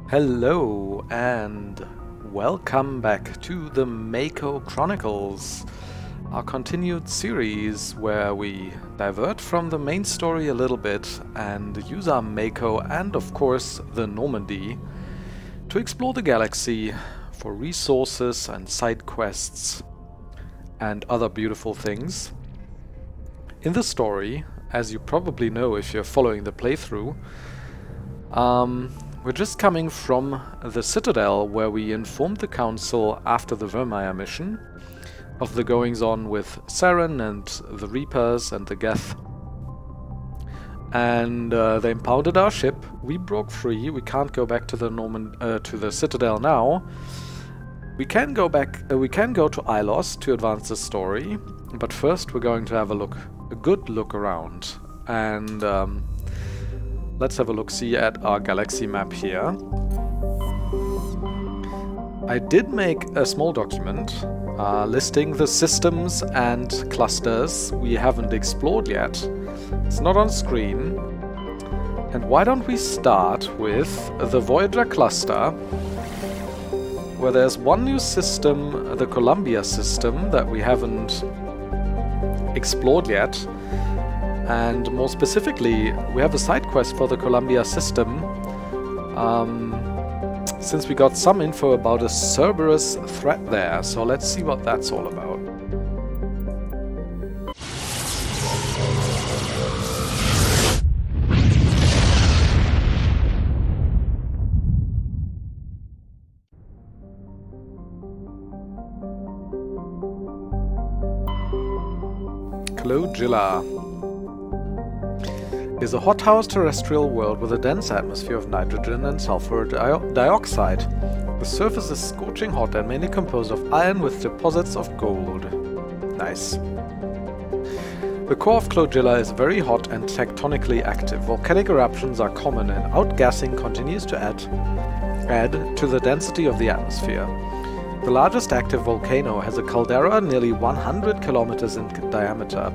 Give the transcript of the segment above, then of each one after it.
Hello and welcome back to the Mako Chronicles, our continued series where we divert from the main story a little bit and use our Mako and of course the Normandy to explore the galaxy for resources and side quests and other beautiful things. In the story, as you probably know if you're following the playthrough, we're just coming from the Citadel where we informed the Council after the Vermeer mission of the goings-on with Saren and the Reapers and the Geth. And they impounded our ship, we broke free, we can't go back to the Citadel now. We can go to Ilos to advance the story, but first we're going to have a good look around. And let's have a look-see at our galaxy map here. I did make a small document listing the systems and clusters we haven't explored yet. It's not on screen. And why don't we start with the Voyager Cluster, where there's one new system, the Columbia system, that we haven't explored yet. And more specifically, we have a side quest for the Columbia system, since we got some info about a Cerberus threat there, so let's see what that's all about. Clogilla is a hothouse terrestrial world with a dense atmosphere of nitrogen and sulfur dioxide. The surface is scorching hot and mainly composed of iron with deposits of gold. Nice. The core of Clogilla is very hot and tectonically active. Volcanic eruptions are common and outgassing continues to add to the density of the atmosphere. The largest active volcano has a caldera nearly 100 kilometers in diameter,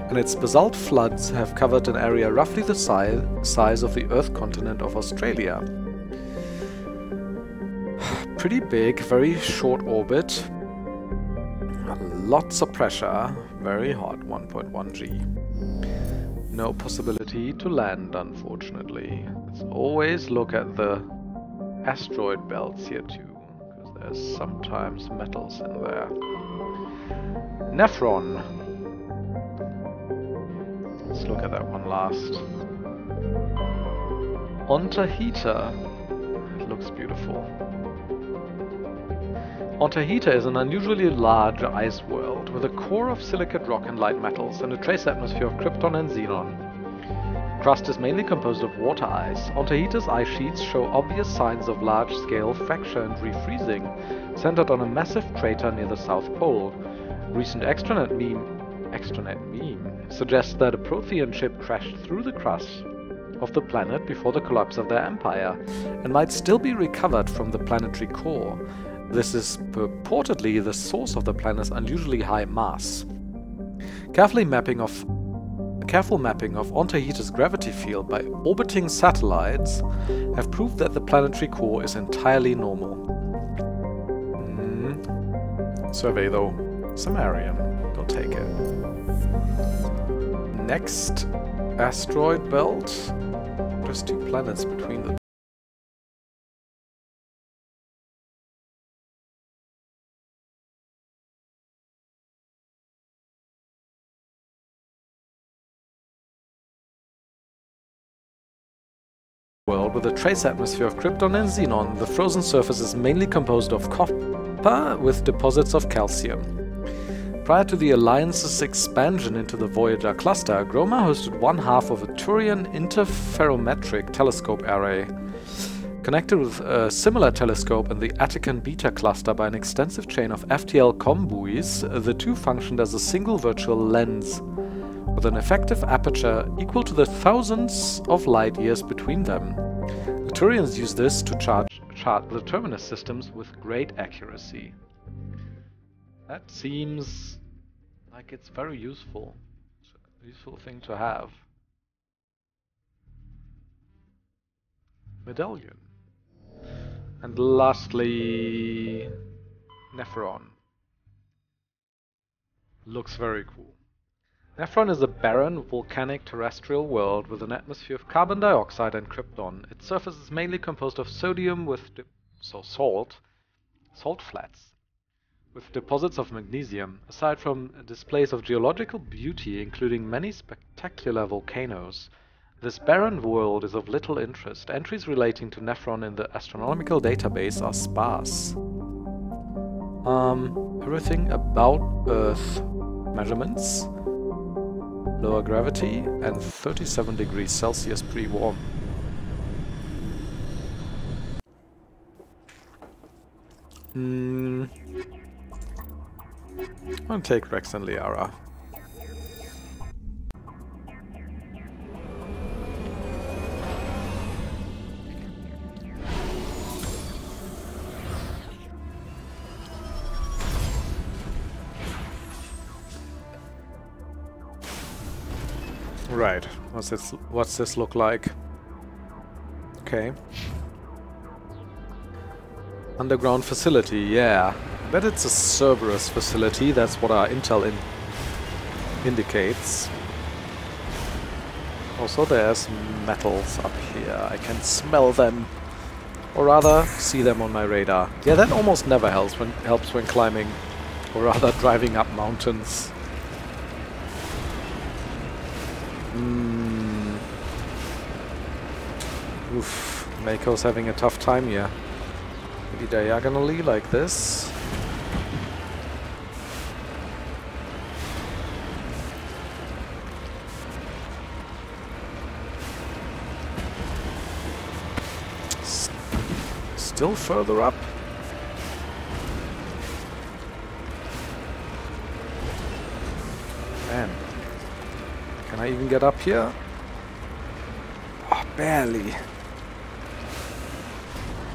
and its basalt floods have covered an area roughly the size of the Earth continent of Australia. Pretty big, very short orbit, lots of pressure, very hot, 1.1 G. No possibility to land, unfortunately. Let's always look at the asteroid belts here too, because there's sometimes metals in there. Nephron. Let's look at that one last. Ontahita. It looks beautiful. Ontahita is an unusually large ice world with a core of silicate rock and light metals and a trace atmosphere of krypton and xenon. Crust is mainly composed of water ice. Ontahita's ice sheets show obvious signs of large-scale fracture and refreezing, centered on a massive crater near the South Pole. Recent extranet meme suggests that a Prothean ship crashed through the crust of the planet before the collapse of their empire, and might still be recovered from the planetary core. This is purportedly the source of the planet's unusually high mass. Careful mapping of Ontahita's gravity field by orbiting satellites have proved that the planetary core is entirely normal. Survey though. Samarium. We'll take it. Next asteroid belt. There's two planets between the world with a trace atmosphere of krypton and xenon. The frozen surface is mainly composed of copper with deposits of calcium. Prior to the Alliance's expansion into the Voyager Cluster, Groma hosted one half of a Turian interferometric telescope array. Connected with a similar telescope in the Attican Beta Cluster by an extensive chain of FTL-COM buoys, the two functioned as a single virtual lens, with an effective aperture equal to the thousands of light years between them. The Turians used this to chart the terminus systems with great accuracy. That seems like it's very useful. It's a useful thing to have. Medallion. And lastly, Nephron. Looks very cool. Nephron is a barren, volcanic terrestrial world with an atmosphere of carbon dioxide and krypton. Its surface is mainly composed of sodium with salt flats, with deposits of magnesium. Aside from displays of geological beauty, including many spectacular volcanoes, this barren world is of little interest. Entries relating to Nephron in the astronomical database are sparse. Everything about Earth. Measurements. Lower gravity and 37 degrees Celsius pre-warm. I'll take Rex and Liara. Right, what's this look like? Okay. Underground facility, yeah. Bet it's a Cerberus facility, that's what our intel indicates. Also there's metals up here, I can smell them. Or rather, see them on my radar. Yeah, that almost never helps when climbing, or rather driving up mountains. Oof, Mako's having a tough time here. Maybe diagonally like this. Still further up. Man. Can I even get up here? Oh, barely.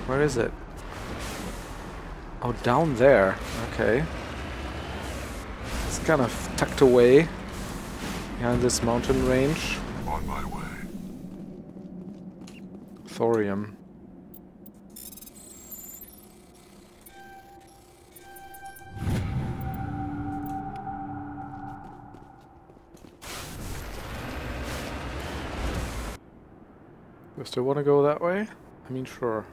Where is it? Oh, down there. Okay. It's kind of tucked away behind this mountain range. On my way. Thorium. Do I still want to go that way? I mean, sure.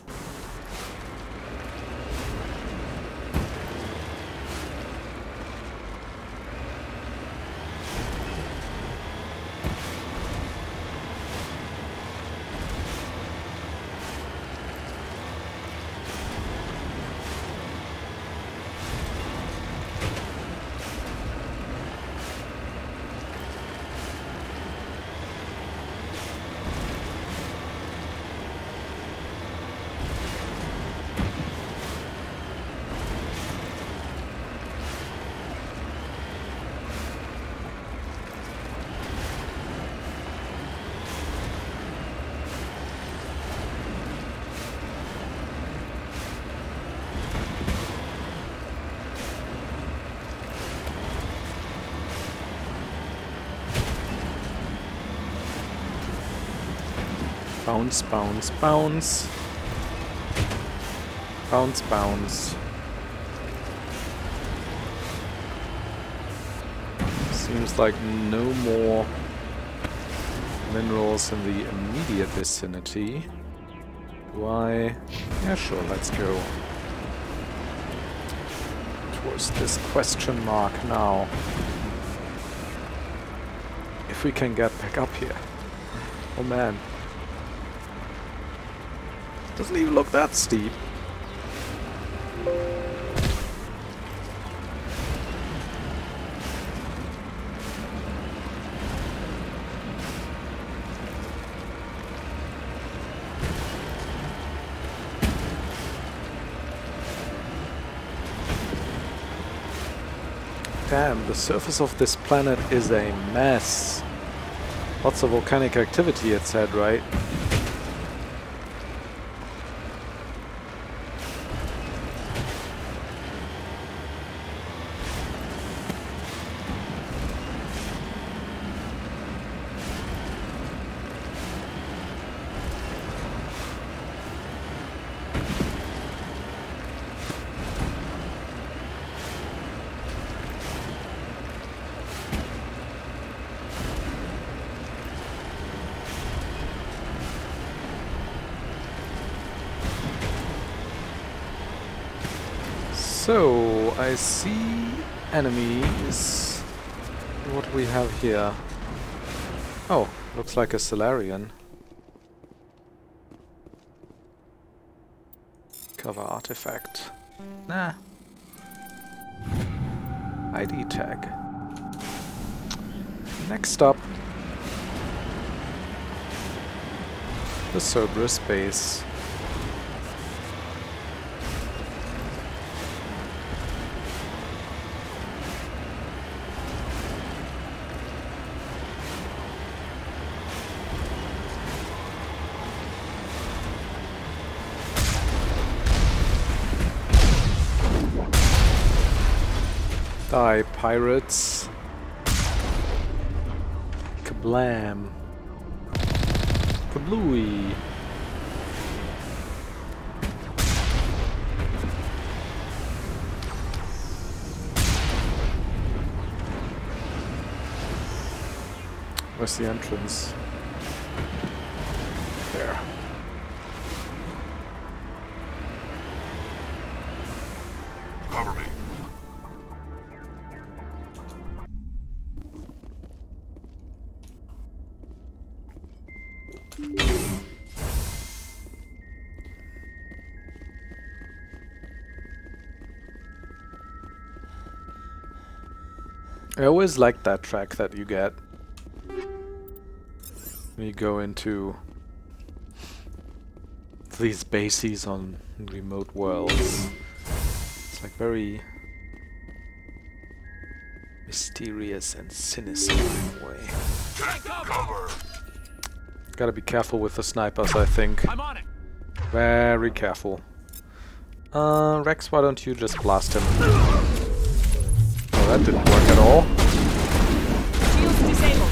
Bounce, bounce, bounce. Bounce, bounce. Seems like no more minerals in the immediate vicinity. Do I? Yeah, sure, let's go towards this question mark now. If we can get back up here. Oh man. Doesn't even look that steep. Damn, the surface of this planet is a mess. Lots of volcanic activity, it said, right? So, I see enemies. What do we have here? Oh, looks like a Solarian. Cover artifact. Nah. ID tag. Next up, the Cerberus base. Die, pirates. Kablam. Kablooey. Where's the entrance? There. Cover me. I always like that track that you get when you go into these bases on remote worlds. It's like very mysterious and sinister in a way. Take cover. Gotta be careful with the snipers, I think. I'm on it. Very careful. Rex, why don't you just blast him? Oh, that didn't work at all. Shields disabled.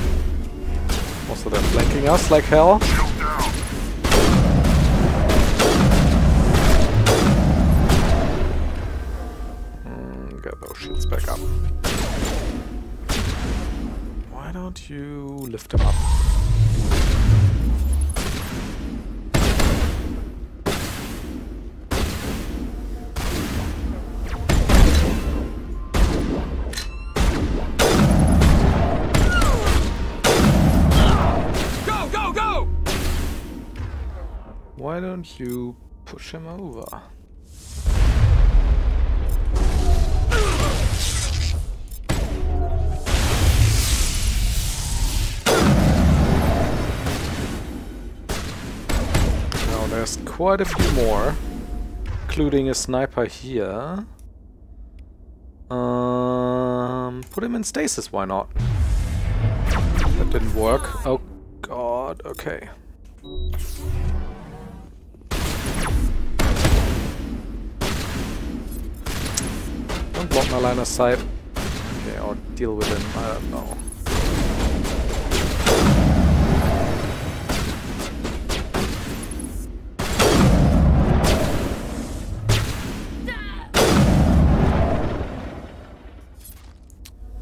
Also, they're flanking us like hell. Shield down. Get those shields back up. Why don't you lift him up? Why don't you push him over? Now there's quite a few more, including a sniper here. Put him in stasis, why not? That didn't work. Oh god, okay. Don't block my line of sight. Okay, or deal with him, I don't know.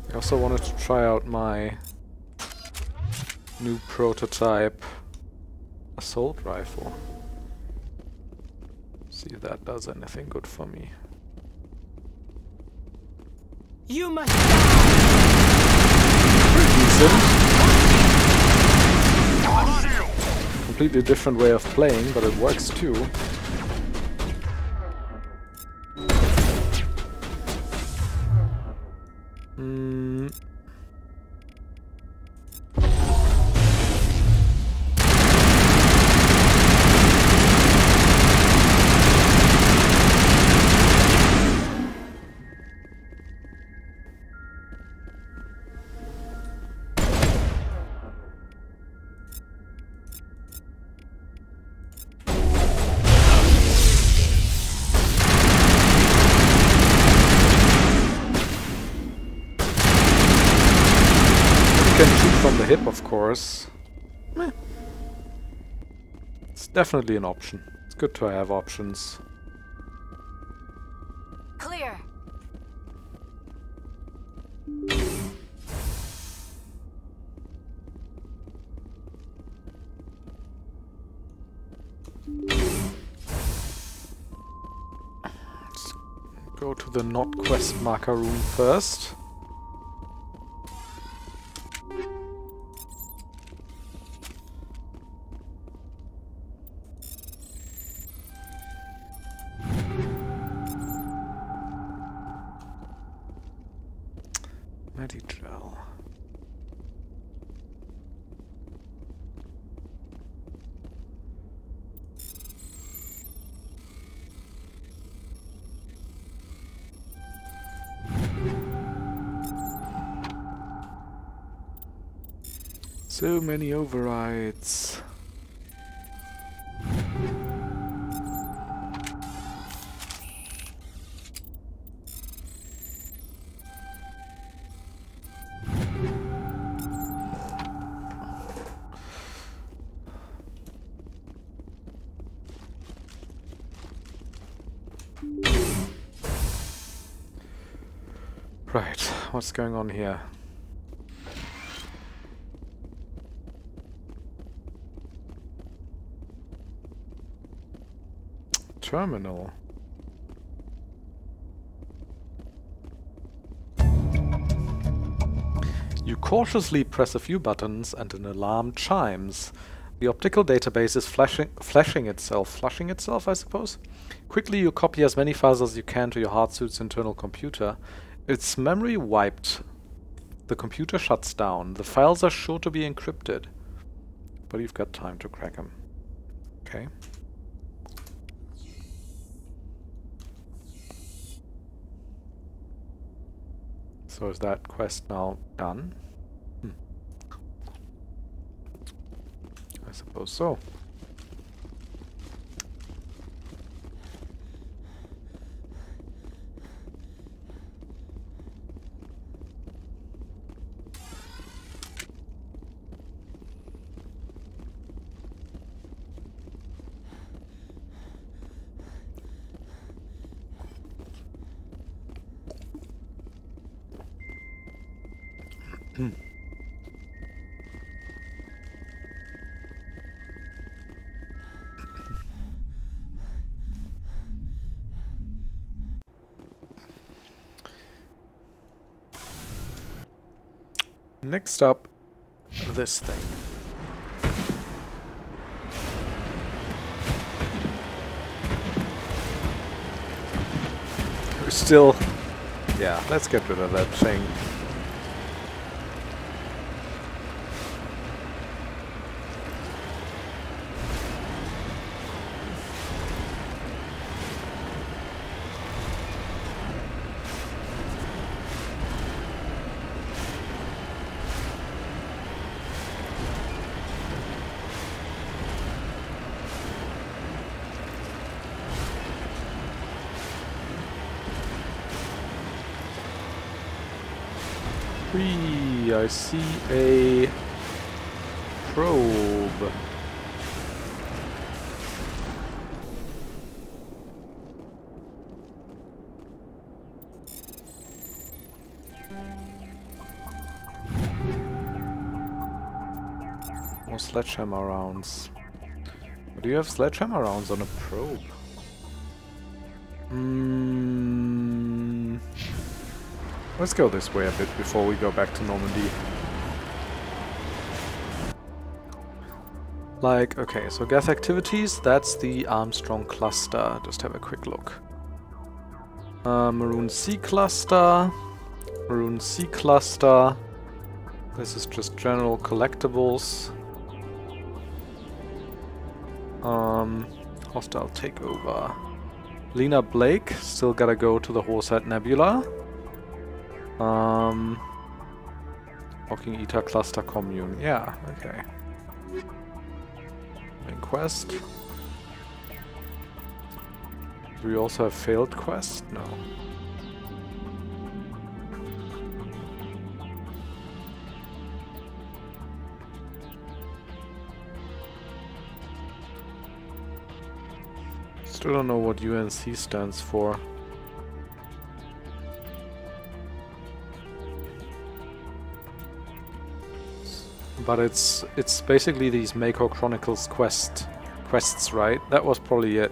I also wanted to try out my new prototype assault rifle. See if that does anything good for me. You must Decent. Completely different way of playing, but it works too. From the hip, of course. Meh. It's definitely an option. It's good to have options. clear. go to the not quest marker room first. Medigel. So many overrides. Right, what's going on here? Terminal. You cautiously press a few buttons and an alarm chimes. The optical database is flushing itself, I suppose. Quickly you copy as many files as you can to your hardsuit's internal computer. Its memory wiped. The computer shuts down. The files are sure to be encrypted. But you've got time to crack them. Okay. So is that quest now done? I suppose so. Next up, this thing. We're still... yeah, let's get rid of that thing. I see a probe. More sledgehammer rounds. Do you have sledgehammer rounds on a probe? Let's go this way a bit before we go back to Normandy. Like, okay, so gas activities, that's the Armstrong cluster. Just have a quick look. Maroon Sea cluster. Maroon Sea cluster. This is just general collectibles. Hostile takeover. Lena Blake, still gotta go to the Horsehead Nebula. Walking Eta cluster commune. Yeah, okay. Main quest. Do we also have failed quest? No. Still don't know what UNC stands for. But it's basically these Mako Chronicles quests, right? That was probably it.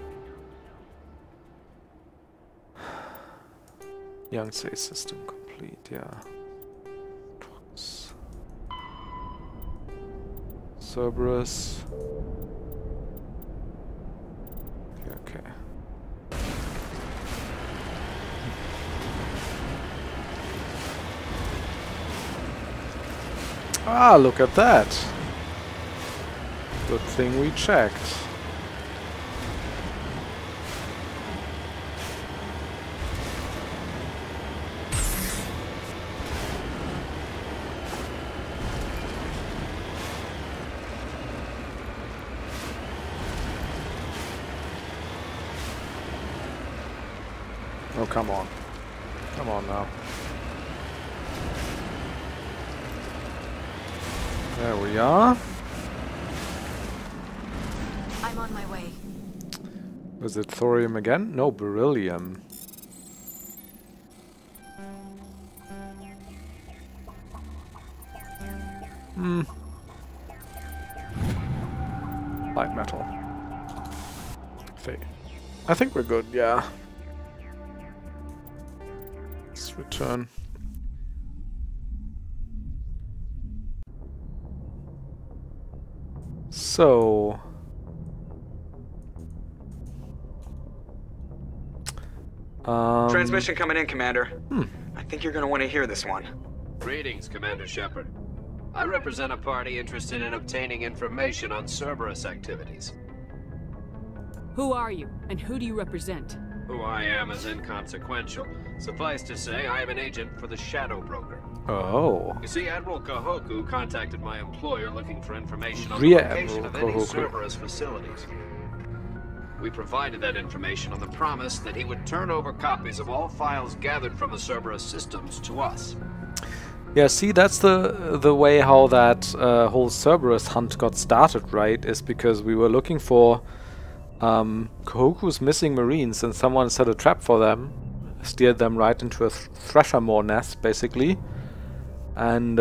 Yangtze system complete, yeah. Cerberus. Okay. Ah, look at that. Good thing we checked. Oh, come on. Come on now. There we are. I'm on my way. Was it thorium again? No, beryllium. Light metal. I think we're good, yeah. Let's return. So... Transmission coming in, Commander. I think you're going to want to hear this one. Greetings, Commander Shepard. I represent a party interested in obtaining information on Cerberus activities. Who are you, and who do you represent? Who I am is inconsequential. Suffice to say, I am an agent for the Shadow Broker. Oh. You see, Admiral Kahoku contacted my employer looking for information on the Rear location Admiral of any Kahoku. Cerberus facilities. We provided that information on the promise that he would turn over copies of all files gathered from the Cerberus systems to us. Yeah, see, that's the way how that whole Cerberus hunt got started, right? Is because we were looking for Kahoku's missing Marines, and someone set a trap for them, steered them right into a Thresher Maw nest, basically. And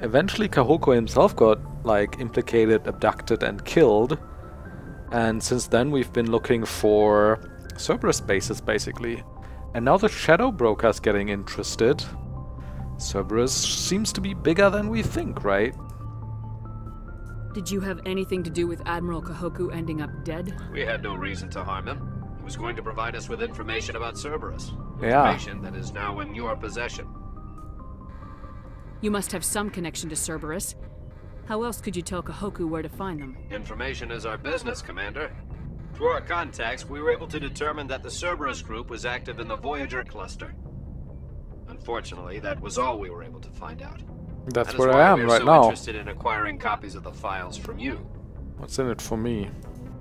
eventually Kahoku himself got, like, implicated, abducted, and killed. And since then we've been looking for Cerberus bases, basically. And now the Shadow Broker's getting interested. Cerberus seems to be bigger than we think, right? Did you have anything to do with Admiral Kahoku ending up dead? We had no reason to harm him. He was going to provide us with information about Cerberus. Yeah. Information that is now in your possession. You must have some connection to Cerberus. How else could you tell Kahoku where to find them? Information is our business, Commander. Through our contacts, we were able to determine that the Cerberus group was active in the Voyager Cluster. Unfortunately, that was all we were able to find out. That's That is where why I am we are right so now. interested in acquiring copies of the files from you. What's in it for me?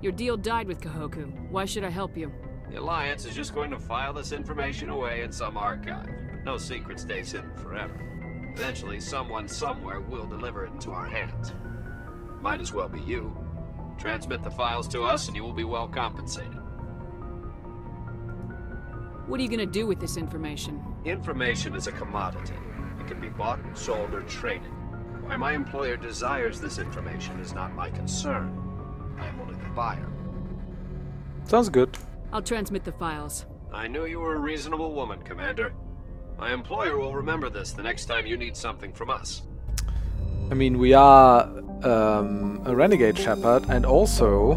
Your deal died with Kahoku. Why should I help you? The Alliance is just going to file this information away in some archive. No secret stays hidden forever. Eventually, someone somewhere will deliver it into our hands. Might as well be you. Transmit the files to us and you will be well compensated. What are you gonna do with this information? Information is a commodity. It can be bought, sold, or traded. Why my employer desires this information is not my concern. I am only the buyer. Sounds good. I'll transmit the files. I knew you were a reasonable woman, Commander. My employer will remember this the next time you need something from us. I mean, we are a Renegade Shepherd, and also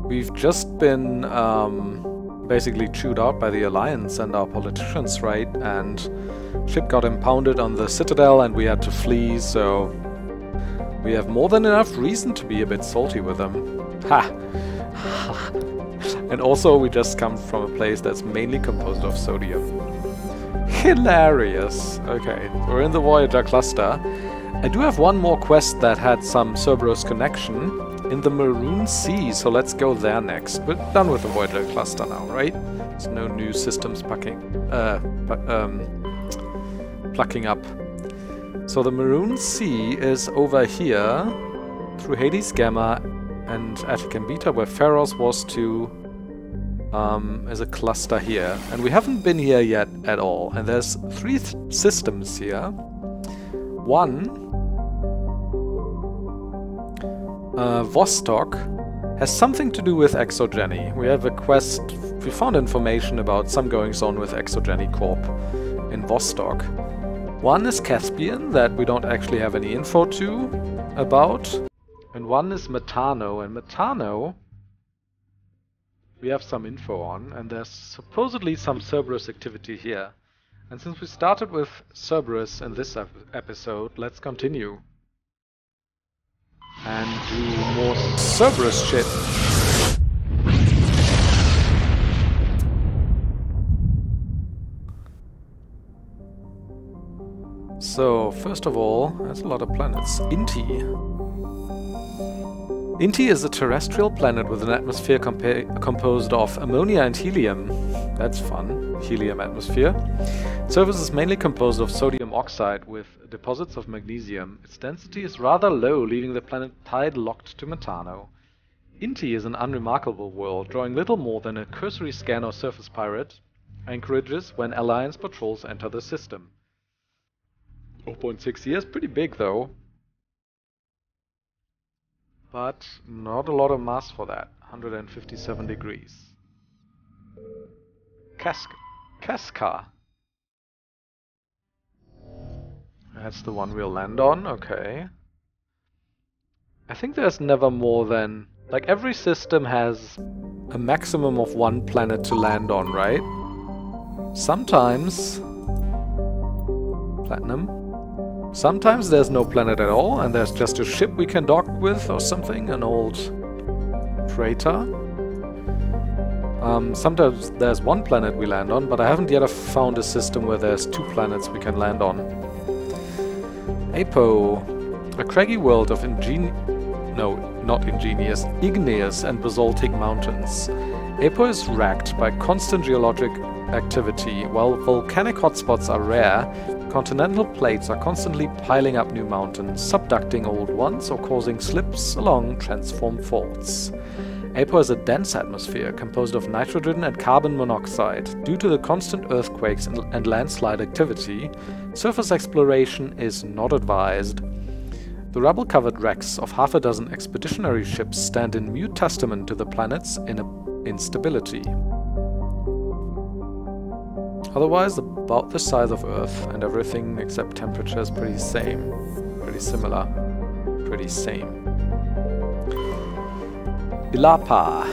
we've just been basically chewed out by the Alliance and our politicians, right? And ship got impounded on the Citadel and we had to flee, so we have more than enough reason to be a bit salty with them. Ha! And also we just come from a place that's mainly composed of sodium. Hilarious! Okay, we're in the Voyager Cluster. I do have one more quest that had some Cerberus connection in the Maroon Sea, so let's go there next. We're done with the Voyager Cluster now, right? There's no new systems plucking up. So the Maroon Sea is over here, through Hades Gamma and Attican Beta, where Pharos was to... as a cluster here. And we haven't been here yet at all. And there's three systems here. One... Vostok has something to do with Exogeny. We have a quest, we found information about some goings on with Exogeny Corp in Vostok. One is Caspian, that we don't actually have any info about. And one is Matano, and Matano we have some info on, and there's supposedly some Cerberus activity here. And since we started with Cerberus in this episode, let's continue and do more Cerberus shit. So, first of all, there's a lot of planets. Inti is a terrestrial planet with an atmosphere composed of ammonia and helium. That's fun. Helium atmosphere. Its surface is mainly composed of sodium oxide with deposits of magnesium. Its density is rather low, leaving the planet tide-locked to Matano. Inti is an unremarkable world, drawing little more than a cursory scan of surface pirate anchorages when Alliance patrols enter the system. 0.6 years, pretty big though. But not a lot of mass for that. 157 degrees. Casca. That's the one we'll land on, okay. I think there's never more than... Like, every system has a maximum of one planet to land on, right? Sometimes... Platinum. Sometimes there's no planet at all, and there's just a ship we can dock with or something, an old freighter. Sometimes there's one planet we land on, but I haven't yet found a system where there's two planets we can land on. Apo, a craggy world of igneous and basaltic mountains. Apo is racked by constant geologic activity. While volcanic hotspots are rare, continental plates are constantly piling up new mountains, subducting old ones or causing slips along transform faults. Apo has a dense atmosphere composed of nitrogen and carbon monoxide. Due to the constant earthquakes and landslide activity, surface exploration is not advised. The rubble-covered wrecks of half a dozen expeditionary ships stand in mute testament to the planet's instability. Otherwise, about the size of Earth, and everything except temperature is pretty same. Pretty similar. Pretty same. Ilapa.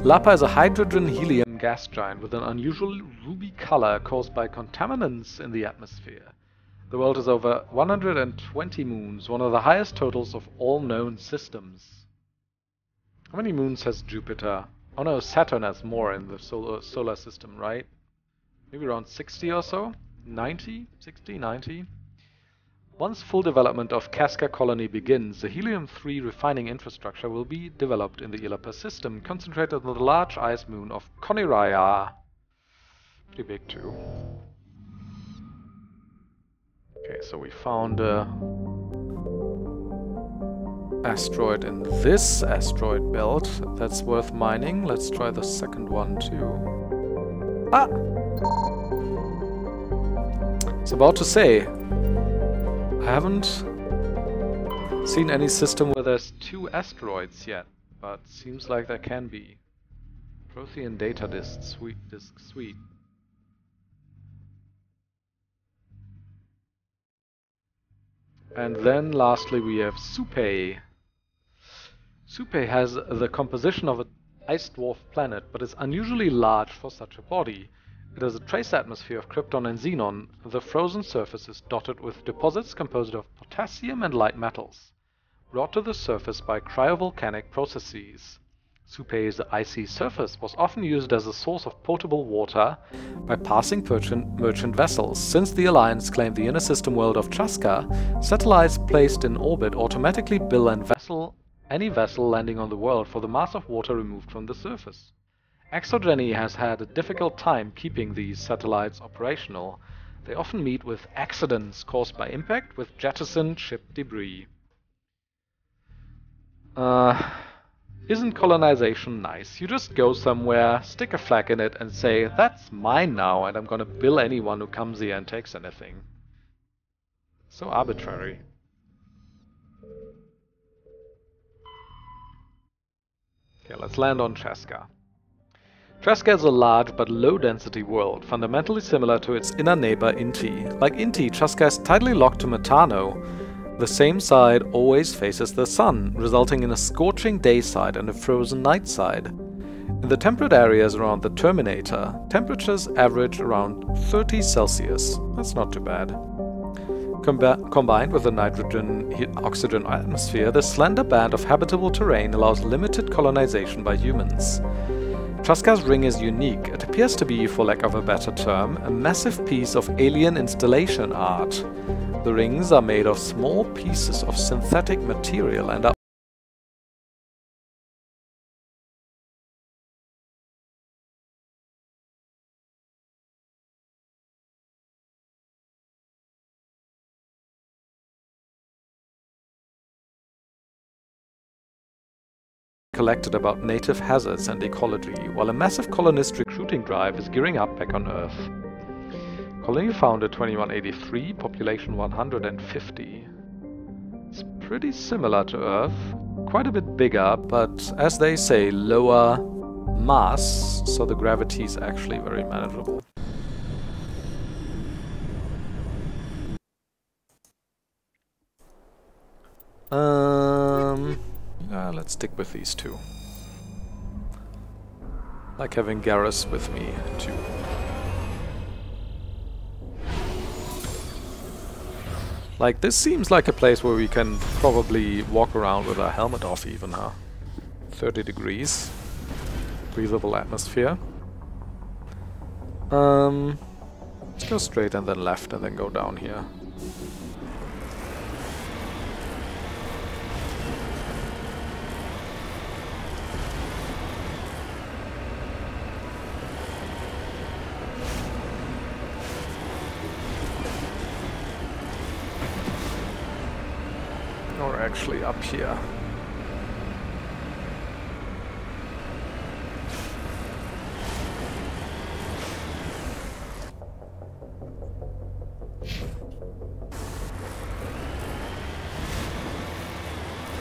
Ilapa is a hydrogen-helium gas giant with an unusual ruby color caused by contaminants in the atmosphere. The world has over 120 moons, one of the highest totals of all known systems. How many moons has Jupiter? Oh no, Saturn has more in the solar system, right? Maybe around 60 or so? 90? 60? 90? Once full development of Casca colony begins, the helium-3 refining infrastructure will be developed in the Ilapa system, concentrated on the large ice moon of Koniraya. Pretty big too. Okay, so we found a asteroid in this asteroid belt. That's worth mining. Let's try the second one too. Ah! I was about to say, I haven't seen any system where there's two asteroids yet, but seems like there can be. Prothean data disk, sweet. And then lastly we have Supe. Supe has the composition of an ice dwarf planet, but is unusually large for such a body. It has a trace atmosphere of krypton and xenon. The frozen surface is dotted with deposits composed of potassium and light metals, brought to the surface by cryovolcanic processes. Supe's icy surface was often used as a source of potable water by passing merchant vessels. Since the Alliance claimed the inner system world of Chaska, satellites placed in orbit automatically bill any vessel landing on the world for the mass of water removed from the surface. Exogeny has had a difficult time keeping these satellites operational. They often meet with accidents caused by impact with jettisoned ship debris. Isn't colonization nice? You just go somewhere, stick a flag in it and say, that's mine now and I'm gonna bill anyone who comes here and takes anything. So arbitrary. Okay, let's land on Chaska. Traska is a large but low-density world, fundamentally similar to its inner neighbor Inti. Like Inti, Traska is tightly locked to Matano. The same side always faces the sun, resulting in a scorching day side and a frozen night side. In the temperate areas around the Terminator, temperatures average around 30 Celsius. That's not too bad. Combined with the nitrogen-oxygen atmosphere, the slender band of habitable terrain allows limited colonization by humans. Traska's ring is unique. It appears to be, for lack of a better term, a massive piece of alien installation art. The rings are made of small pieces of synthetic material and are collected about native hazards and ecology, while a massive colonist recruiting drive is gearing up back on Earth. Colony founded 2183, population 150. It's pretty similar to Earth, quite a bit bigger, but as they say, lower mass, so the gravity is actually very manageable. Let's stick with these two. Like having Garrus with me, too. Like, this seems like a place where we can probably walk around with our helmet off even, huh? 30 degrees. Breathable atmosphere. Let's go straight and then left and then go down here. Actually up here.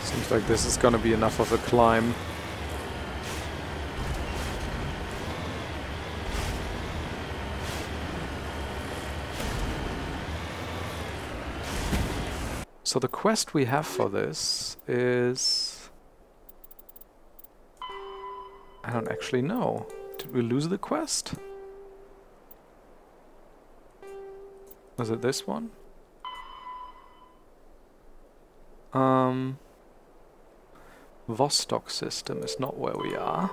Seems like this is gonna be enough of a climb. So the quest we have for this is... I don't actually know. Did we lose the quest? Was it this one? Vostok system is not where we are.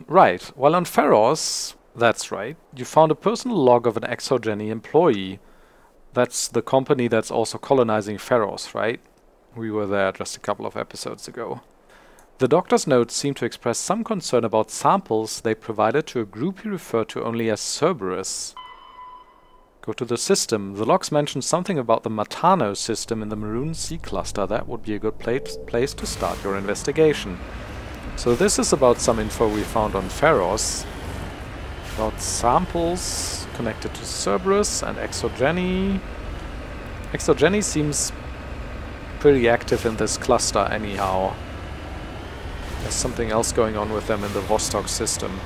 Right. While on Pharos... That's right. You found a personal log of an Exogeny employee. That's the company that's also colonizing Pharos, right? We were there just a couple of episodes ago. The doctor's notes seem to express some concern about samples they provided to a group he referred to only as Cerberus. Go to the system. The logs mention something about the Matano System in the Maroon Sea cluster. That would be a good place to start your investigation. So this is about some info we found on Pharos. About samples connected to Cerberus and Exogeny. Exogeny seems pretty active in this cluster anyhow. There's something else going on with them in the Vostok system.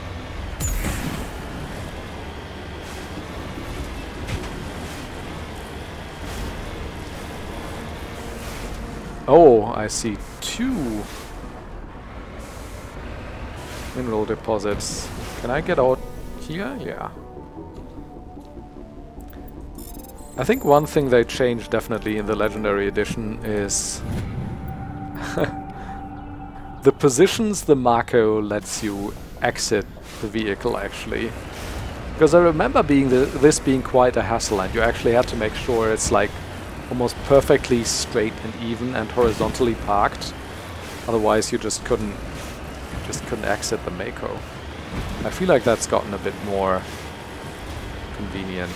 Oh, I see two mineral deposits. Can I get out here? Yeah. I think one thing they changed definitely in the Legendary Edition is the positions the Mako lets you exit the vehicle, actually. Because I remember this being quite a hassle, and you actually had to make sure it's like almost perfectly straight and even and horizontally parked. Otherwise you just couldn't exit the Mako. I feel like that's gotten a bit more convenient.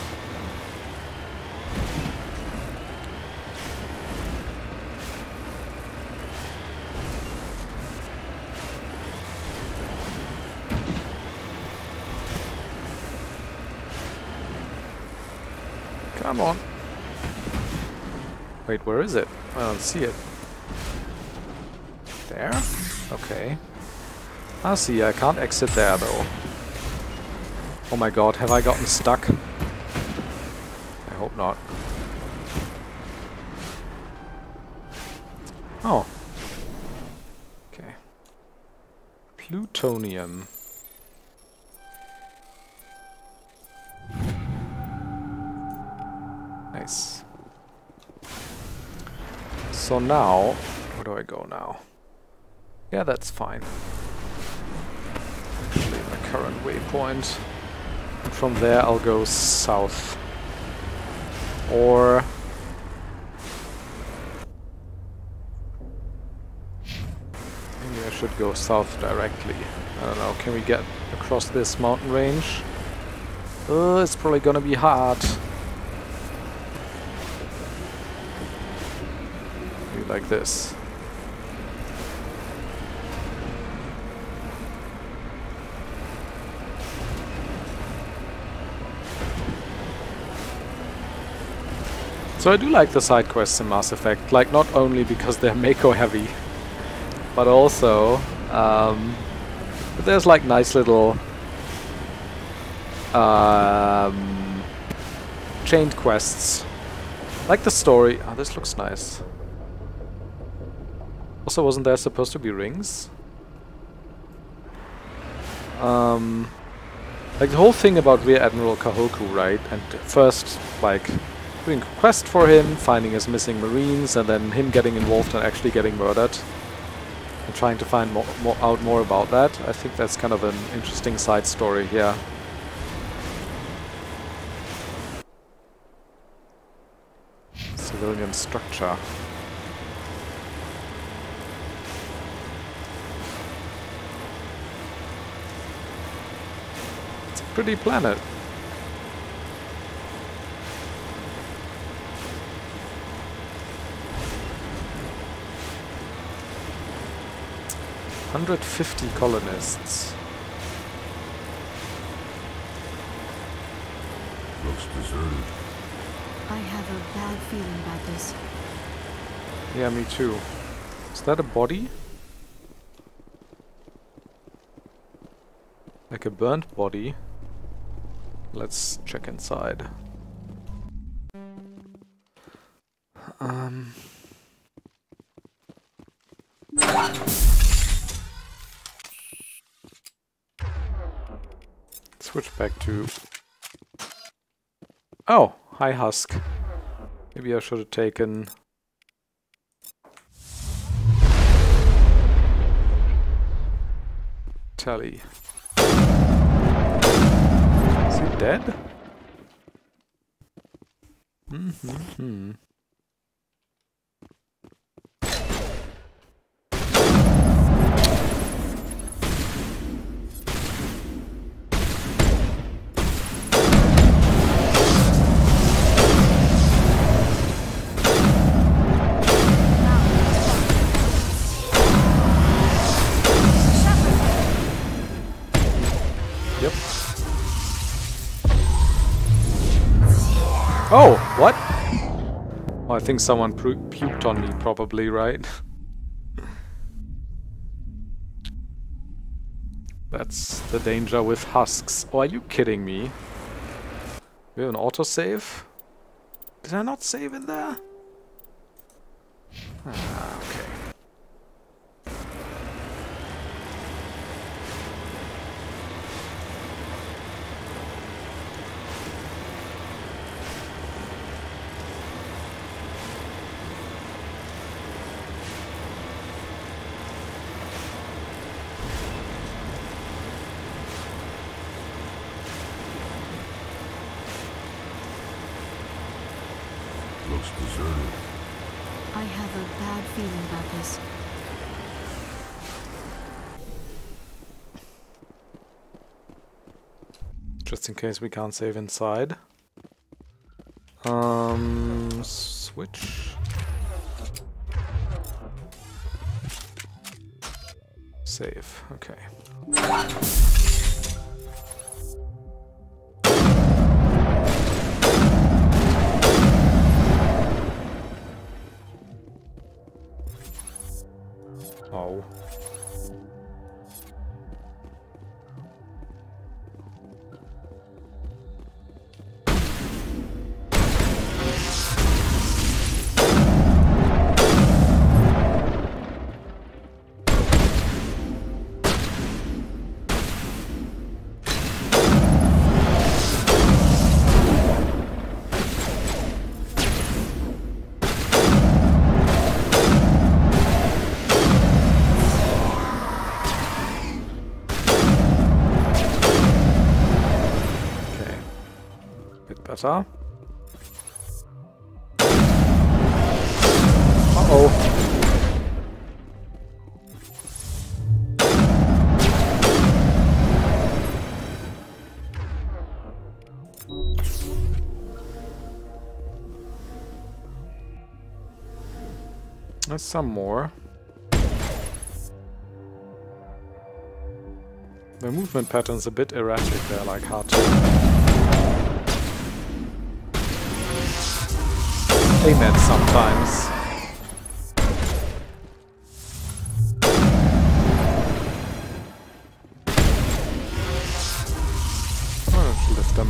Come on. Wait, where is it? I don't see it. There? Okay. I see, I can't exit there though. Oh my god, have I gotten stuck? I hope not. Oh. Okay. Plutonium. Nice. So now, where do I go now? Yeah, that's fine. Actually, my current waypoint. And from there I'll go south. Or... maybe I should go south directly. I don't know, can we get across this mountain range? It's probably gonna be hard. Maybe like this. So I do like the side quests in Mass Effect, like not only because they're Mako heavy, but also there's like nice little chained quests. Like the story. Oh, this looks nice. Also, wasn't there supposed to be rings? Like the whole thing about Rear Admiral Kahoku, right? And first, like, doing a quest for him, finding his missing marines, and then him getting involved and actually getting murdered. And trying to find out more about that. I think that's kind of an interesting side story here. Civilian structure. It's a pretty planet. "150 colonists. Looks deserted. I have a bad feeling about this. Yeah, me too. Is that a body? Like a burnt body? Let's check inside. Switch back to... Oh! Hi, Husk. Maybe I should have taken... Tally. Is he dead? Mm-hmm. Oh, what? Oh, I think someone puked on me, probably, right? That's the danger with husks. Oh, are you kidding me? We have an autosave? Did I not save in there? Ah, okay. Looks deserted. I have a bad feeling about this. Just in case we can't save inside. Switch. Save, okay. Oh. Better. Uh-oh. There's some more. The movement pattern's a bit erratic there, like hard to aim at sometimes. Oh, let's lift them.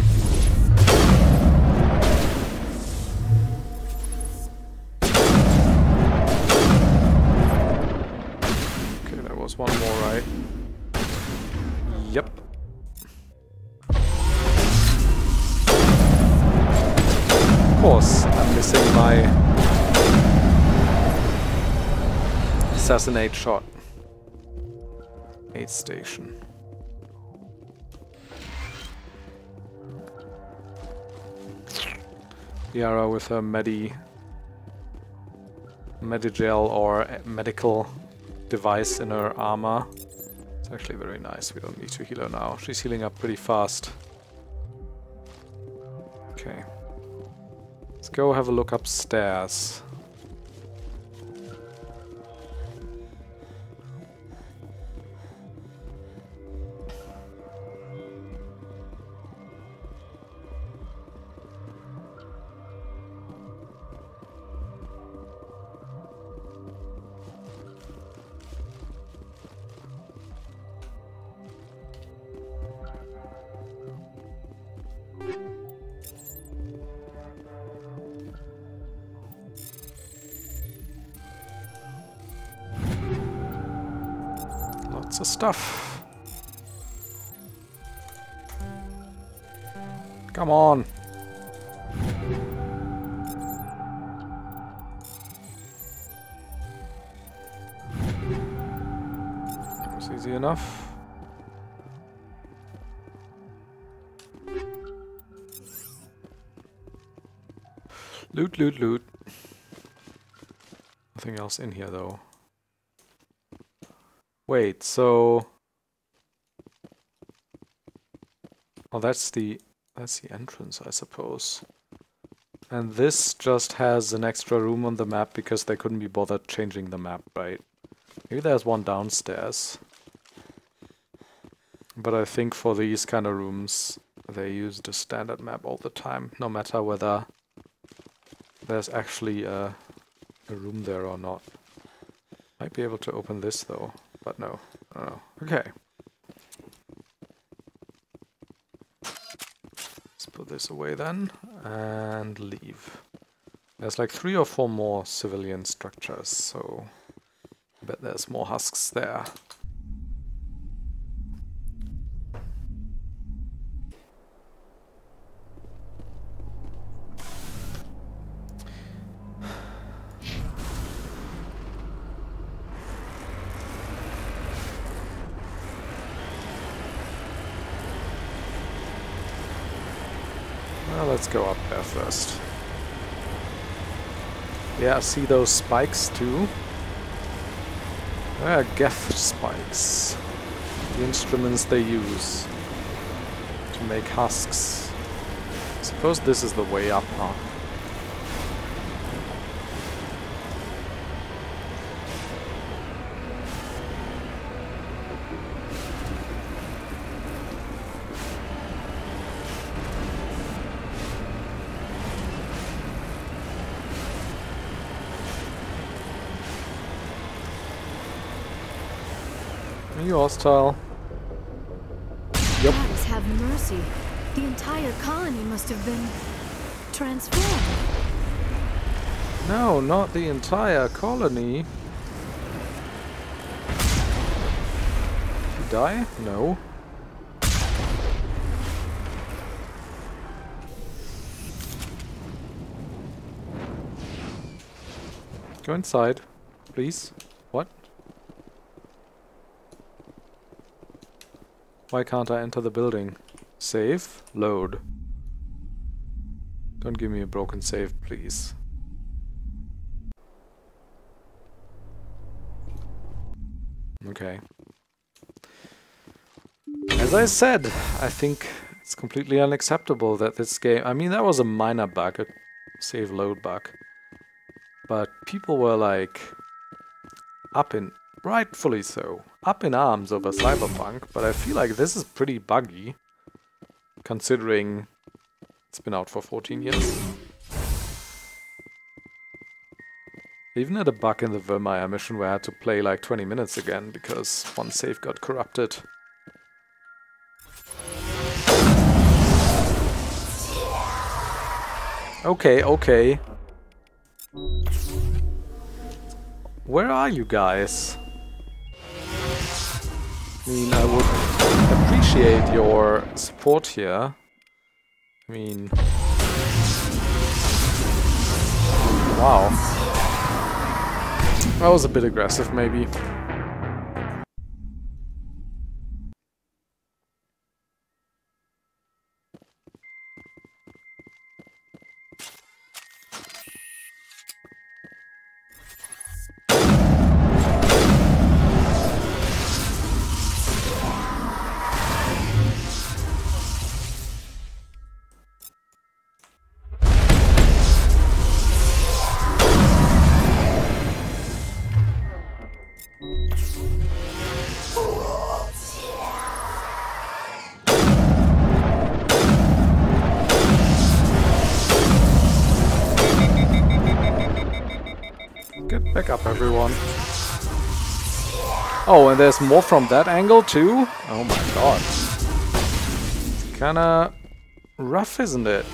Okay, there was one more, right? Yep. Of course, I'm missing my assassinate shot. Aid station. Yara with her Medigel or medical device in her armor. It's actually very nice. We don't need to heal her now. She's healing up pretty fast. Okay. Let's go have a look upstairs. Lots of stuff. Come on. That was easy enough. Loot, loot, loot. Nothing else in here though. Wait, so... Oh, that's the entrance, I suppose. And this just has an extra room on the map because they couldn't be bothered changing the map, right? Maybe there's one downstairs. But I think for these kind of rooms, they use the standard map all the time, no matter whether there's actually a room there or not. Might be able to open this though. But no, I don't know. Okay. Let's put this away then, and leave. There's like 3 or 4 more civilian structures, so I bet there's more husks there. Let's go up there first. Yeah, I see those spikes too. They are Geth spikes. The instruments they use to make husks. I suppose this is the way up, huh? Are you hostile? Yep. Gods have mercy. The entire colony must have been transformed. No, not the entire colony. Did you die? No. Go inside, please. What? Why can't I enter the building? Save? Load. Don't give me a broken save, please. Okay. As I said, I think it's completely unacceptable that this game... I mean, that was a minor bug, a save load bug. But people were like... up in... rightfully so. Up in arms over Cyberpunk, but I feel like this is pretty buggy. Considering it's been out for 14 years. I even had a bug in the Vermeer mission where I had to play like 20 minutes again because one save got corrupted. Okay, okay. Where are you guys? I mean, I would appreciate your support here. I mean... wow. That was a bit aggressive, maybe. Get back up, everyone. Oh, and there's more from that angle too? Oh my god. It's kinda rough, isn't it?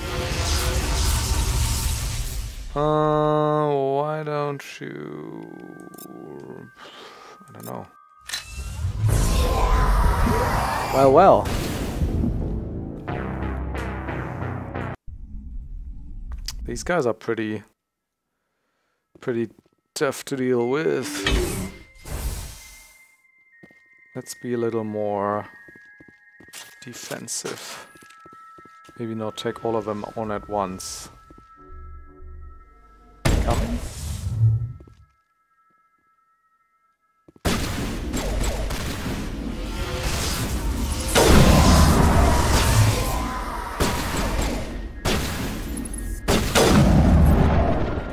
Why don't you... I don't know. Well, well. These guys are pretty tough to deal with. Let's be a little more defensive. Maybe not take all of them on at once. Coming.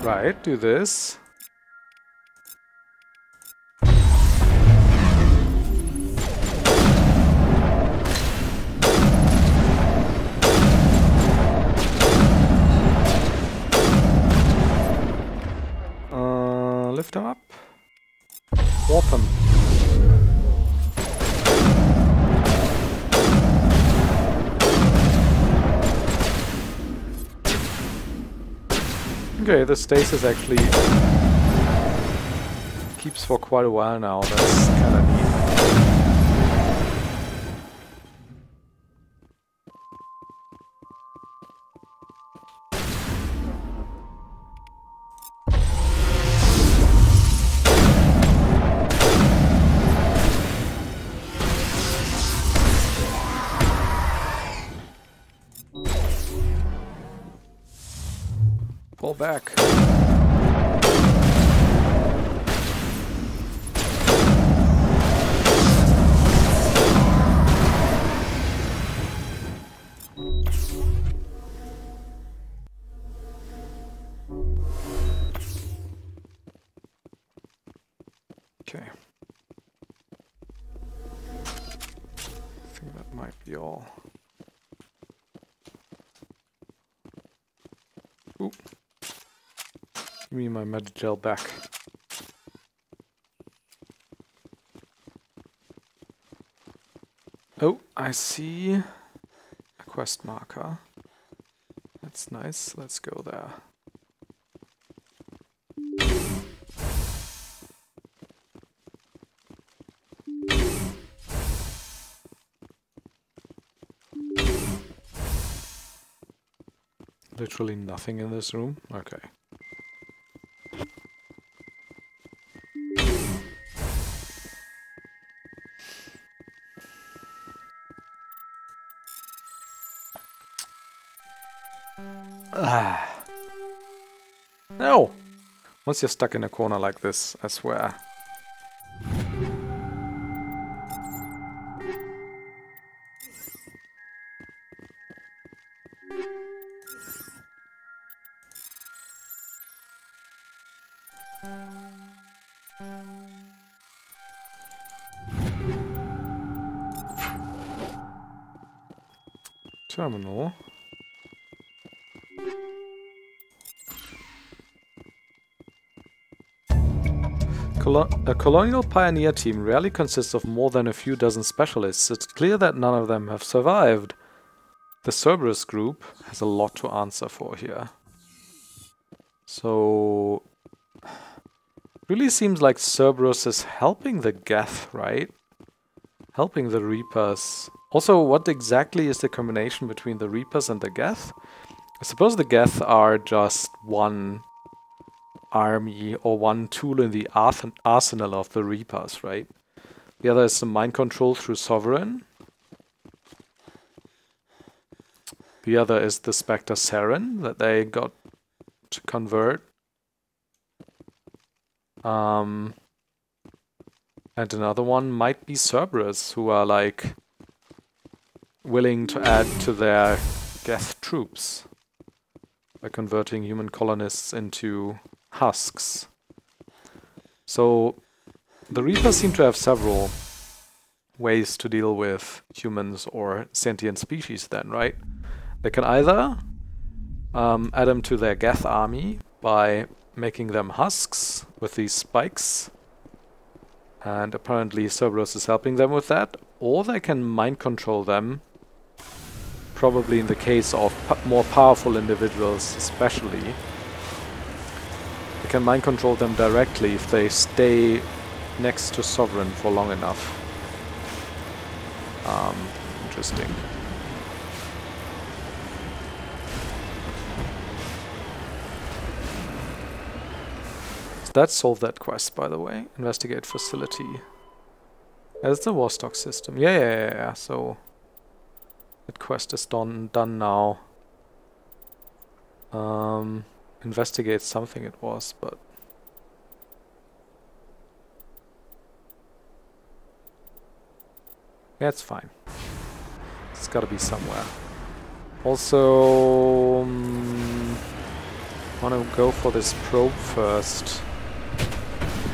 Right, do this. Lift him up. Warp him. Okay, the stasis actually keeps for quite a while now. That's kinda neat. Pull back. Okay. I think that might be all. Ooh. Give me my Metagel back. Oh, I see a quest marker. That's nice. Let's go there. Literally nothing in this room? Okay. No! Once you're stuck in a corner like this, I swear. Terminal. A colonial pioneer team rarely consists of more than a few dozen specialists. It's clear that none of them have survived. The Cerberus group has a lot to answer for here. So... really seems like Cerberus is helping the Geth, right? Helping the Reapers. Also, what exactly is the combination between the Reapers and the Geth? I suppose the Geth are just one army or one tool in the arsenal of the Reapers, right? The other is the mind control through Sovereign. The other is the Spectre Saren that they got to convert. And another one might be Cerberus, who are like willing to add to their Geth troops by converting human colonists into husks. So the Reapers seem to have several ways to deal with humans or sentient species then, right? They can either add them to their Geth army by making them husks with these spikes, and apparently Cerberus is helping them with that, or they can mind control them, probably in the case of more powerful individuals especially. They can mind control them directly if they stay next to Sovereign for long enough. Interesting. Does that solve that quest, by the way? Investigate facility. That's the Warstock system. Yeah. So that quest is done now. Investigate something it was, but yeah, it's fine. It's gotta be somewhere. Also, wanna go for this probe first.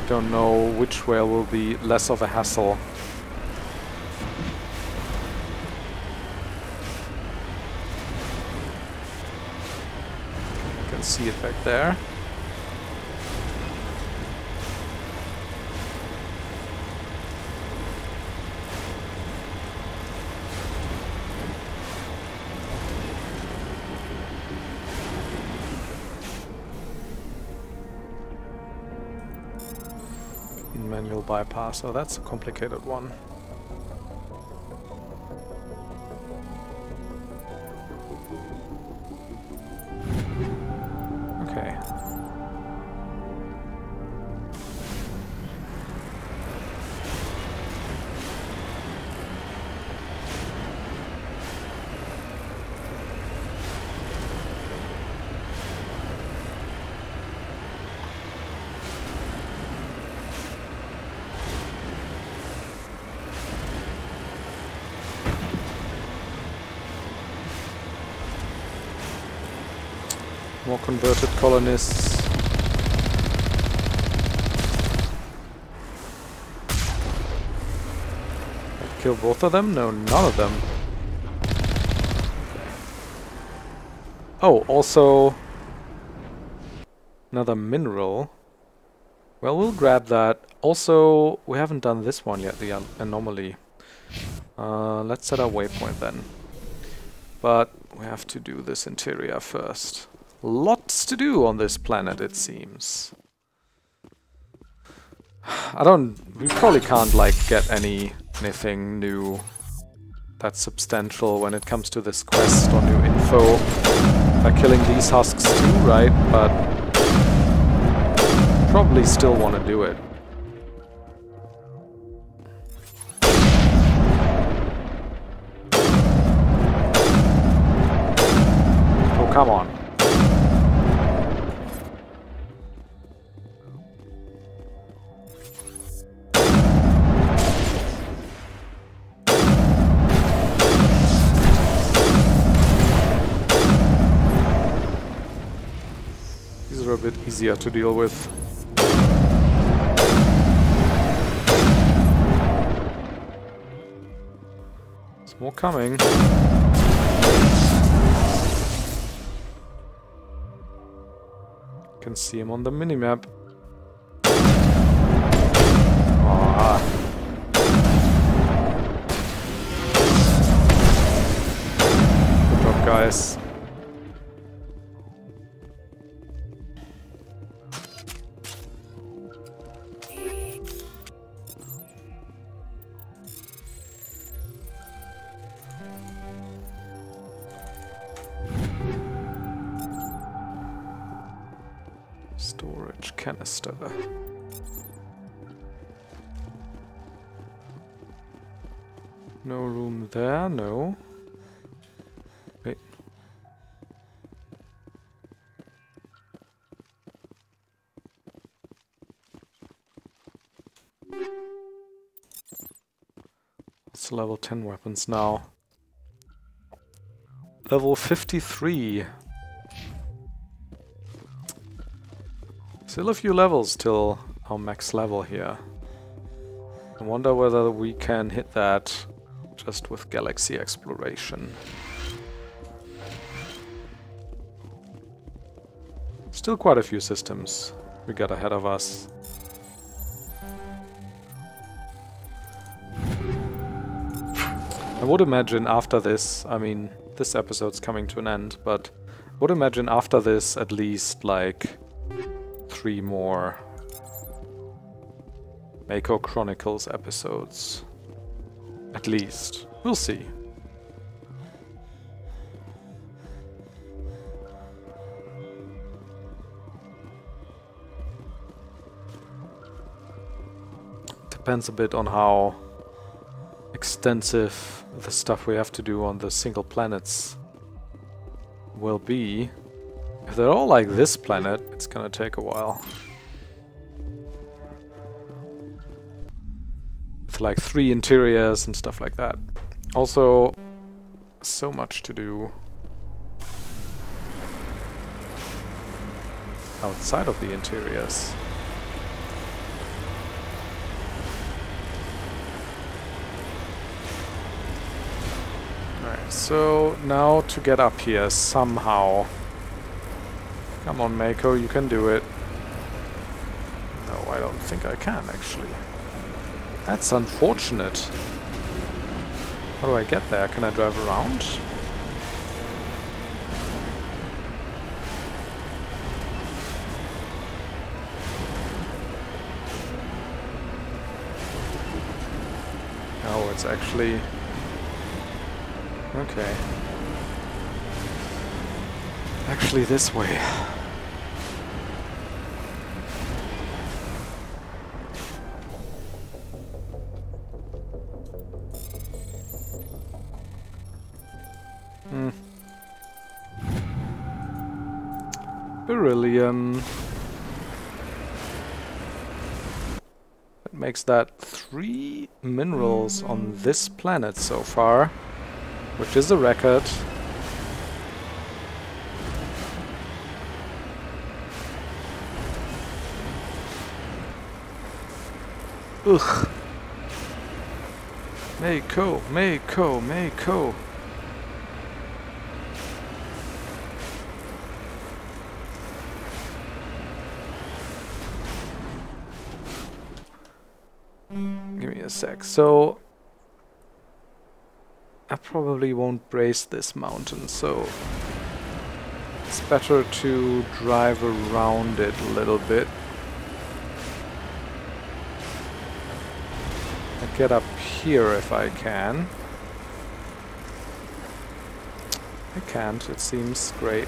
Don't know which way will be less of a hassle. You can see it back there. Manual bypass, oh that's a complicated one. Okay. More converted colonists. Kill both of them? No, none of them. Oh, also another mineral. Well, we'll grab that. Also, we haven't done this one yet, the anomaly. Let's set our waypoint then. But we have to do this interior first. Lots to do on this planet, it seems. We probably can't, like, get anything new that's substantial when it comes to this quest or new info by killing these husks too, right? But probably still want to do it. Oh, come on. These are a bit easier to deal with. There's more coming. Can see him on the minimap. Ah. Good job, guys. Storage canister. No room there, no. Wait. It's level 10 weapons now. Level 53. Still a few levels till our max level here. I wonder whether we can hit that just with galaxy exploration. Still quite a few systems we got ahead of us. I would imagine after this, I mean, this episode's coming to an end, but I would imagine after this at least like 3 more Mako Chronicles episodes. At least. We'll see. Depends a bit on how extensive the stuff we have to do on the single planets will be. If they're all like this planet, it's gonna take a while. With like 3 interiors and stuff like that. Also, so much to do outside of the interiors. Alright, so now to get up here somehow. Come on, Mako, you can do it. No, I don't think I can, actually. That's unfortunate. How do I get there? Can I drive around? Oh, it's actually... Okay. Actually this way. Beryllium. That makes that 3 minerals on this planet so far, which is a record. Ugh. Mako, Mako, Mako. Give me a sec. So I probably won't brace this mountain, so it's better to drive around it a little bit. And get up here if I can. I can't, it seems. Great.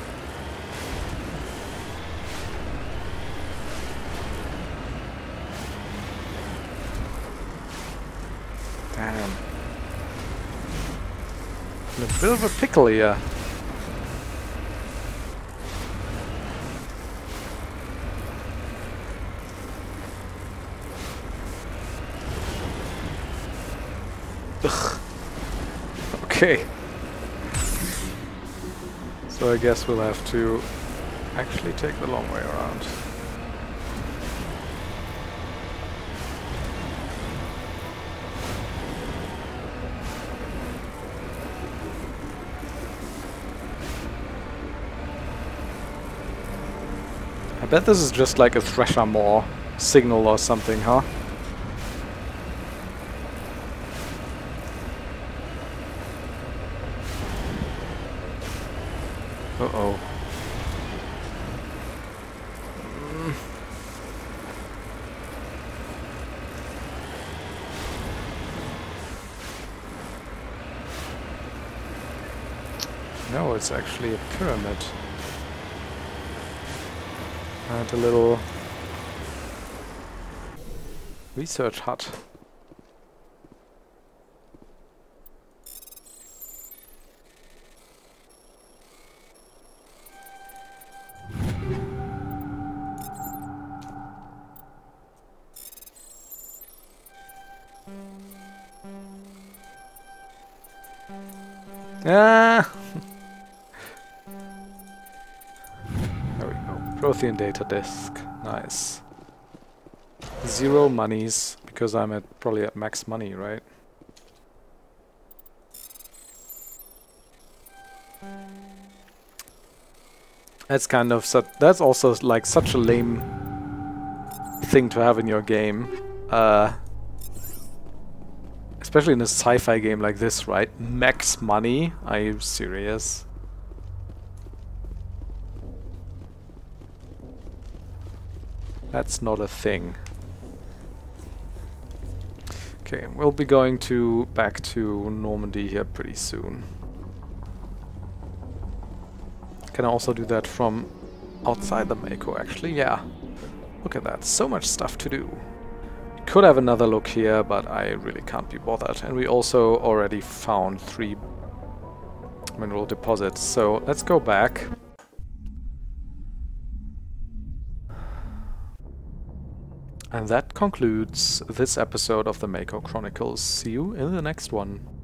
Damn. In a bit of a pickle here. Ugh. Okay. So I guess we'll have to actually take the long way around. I bet this is just like a Thresher Maw signal or something, huh? Uh-oh. No, it's actually a pyramid. And a little research hut. Ah! There we go. Prothean data disk. Nice. 0 monies, because I'm probably at max money, right? That's kind of that's also like such a lame thing to have in your game. Especially in a sci-fi game like this, right? Max money? Are you serious? That's not a thing. Okay, we'll be going back to Normandy here pretty soon. Can I also do that from outside the Mako, actually? Yeah. Look at that, so much stuff to do. Could have another look here, but I really can't be bothered. And we also already found 3 mineral deposits, so let's go back. And that concludes this episode of the Mako Chronicles. See you in the next one.